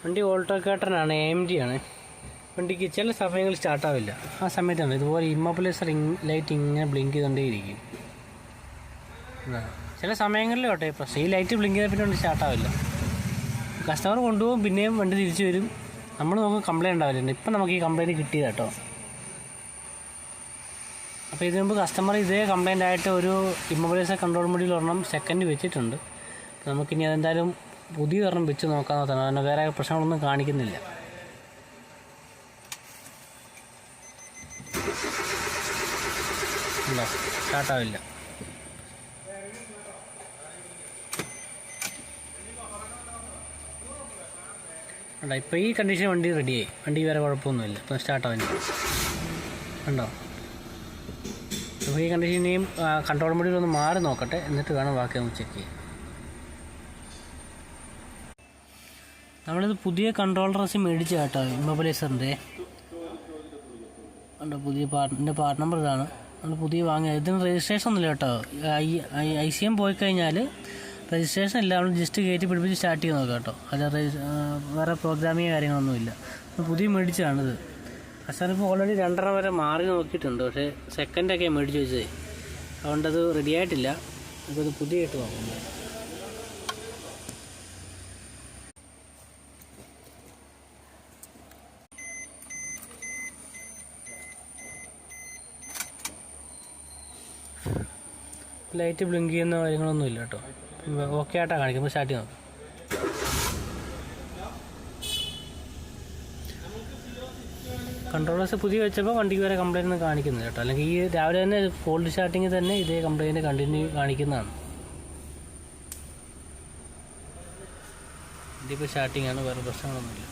വണ്ടി ഓൾട്ടോക്കേറ്ററിനാണ്, AMG ആണ്. വണ്ടിക്ക് ചില സമയങ്ങളിൽ സ്റ്റാർട്ടാവില്ല. ആ സമയത്താണ് ഇതുപോലെ ഇമ്മോബിലൈസർ ലൈറ്റ് ഇങ്ങനെ ബ്ലിങ്ക് ചെയ്തുകൊണ്ടേയിരിക്കും. ചില സമയങ്ങളിൽ കേട്ടോ പ്രശ്നം, ഈ ലൈറ്റ് ബ്ലിങ്ക് ചെയ്താൽ പിന്നെ വണ്ടി സ്റ്റാർട്ടാവില്ല. കസ്റ്റമർ കൊണ്ടുപോകും, പിന്നെയും വണ്ടി തിരിച്ചു വരും. നമ്മൾ നോക്കും കംപ്ലയിൻ്റ് ഉണ്ടാവില്ല. ഇപ്പം നമുക്ക് ഈ കംപ്ലയിൻറ്റ് കിട്ടിയത് കേട്ടോ. അപ്പോൾ ഇതിനു മുമ്പ് കസ്റ്റമർ ഇതേ കംപ്ലയിൻ്റ് ആയിട്ട് ഒരു ഇമ്മോബിലൈസർ കൺട്രോൾ മൊഡ്യൂൾ ഒരെണ്ണം സെക്കൻഡ് വെച്ചിട്ടുണ്ട്. അപ്പോൾ നമുക്കിനി അതെന്തായാലും പുതിയ ഒരെണ്ണം വെച്ച് നോക്കാമെന്നാണ്. കാരണം വേറെ പ്രശ്നങ്ങളൊന്നും കാണിക്കുന്നില്ല. ഇല്ല, സ്റ്റാർട്ടാവില്ല. ഉണ്ടോ, ഇപ്പോൾ ഈ കണ്ടീഷൻ വണ്ടി റെഡിയായി. വണ്ടി വേറെ കുഴപ്പമൊന്നുമില്ല. ഇപ്പം സ്റ്റാർട്ടാവില്ല. ഉണ്ടോ, അപ്പോൾ ഈ കണ്ടീഷനെയും കൺട്രോൾ മൊഡ്യൂൾ ഒന്ന് മാറി നോക്കട്ടെ, എന്നിട്ട് വേണം ബാക്കി നമുക്ക് ചെക്ക് ചെയ്യാം. നമ്മളിത് പുതിയ കൺട്രോളർസ് മേടിച്ച കേട്ടോ, ഇമ്മോബിലൈസറിൻ്റെ. ഉണ്ടോ, പുതിയ എൻ്റെ പാർട്ട് നമ്പർ ഇതാണ്. നമ്മൾ പുതിയ വാങ്ങിയ. ഇതിന് രജിസ്ട്രേഷൻ ഒന്നുമില്ല കേട്ടോ. ICM പോയി കഴിഞ്ഞാൽ രജിസ്ട്രേഷൻ ഇല്ല. നമ്മൾ ജസ്റ്റ് കയറ്റി പിടിപ്പിച്ച് സ്റ്റാർട്ട് ചെയ്ത് നോക്കാം കേട്ടോ. അത് വേറെ പ്രോഗ്രാമിങ് കാര്യങ്ങളൊന്നുമില്ല. പുതിയ മേടിച്ചതാണിത്. കസ്റ്റമറിപ്പോൾ ഓൾറെഡി 2.5 വരെ മാറി നോക്കിയിട്ടുണ്ട്. പക്ഷേ സെക്കൻഡൊക്കെ മേടിച്ച് വെച്ചത്, അതുകൊണ്ടത് റെഡി ആയിട്ടില്ല. അപ്പോൾ ഇത് പുതിയതായിട്ട് നോക്കുന്നത്. ലൈറ്റ് ബ്ലിങ്ക് ചെയ്യുന്ന കാര്യങ്ങളൊന്നും ഇല്ല കേട്ടോ. ഓക്കെ ആയിട്ടാണ് കാണിക്കുമ്പോൾ സ്റ്റാർട്ട് ചെയ്ത് നോക്കാം. കൺട്രോളേഴ്സ് പുതിയ വെച്ചപ്പോൾ വണ്ടിക്ക് വരെ കംപ്ലയിൻ്റ് ഒന്നും കാണിക്കുന്നില്ല കേട്ടോ. അല്ലെങ്കിൽ ഈ രാവിലെ തന്നെ കോൾഡ് സ്റ്റാർട്ടിങ്ങിൽ തന്നെ ഇതേ കംപ്ലയിൻ്റ് കണ്ടിന്യൂ കാണിക്കുന്നതാണ്. ഇതിപ്പോൾ സ്റ്റാർട്ടിങ് ആണ്, വേറെ പ്രശ്നങ്ങളൊന്നുമില്ല.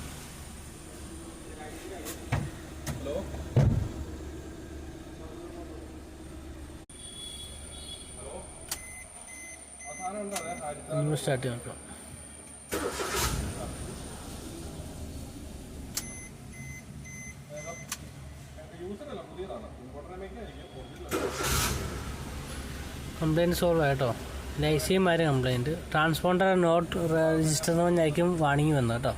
സ്റ്റാർട്ട് ചെയ്യാം കേട്ടോ. കംപ്ലയിൻറ്റ് സോൾവ് ആയിട്ടോ. ICM ആയിരുന്നു കംപ്ലയിൻറ്റ്. ട്രാൻസ്പോണ്ടർ നോട്ട് രജിസ്റ്റർ എന്ന് പറഞ്ഞായിരിക്കും വാണിംഗ് വന്നത് കേട്ടോ.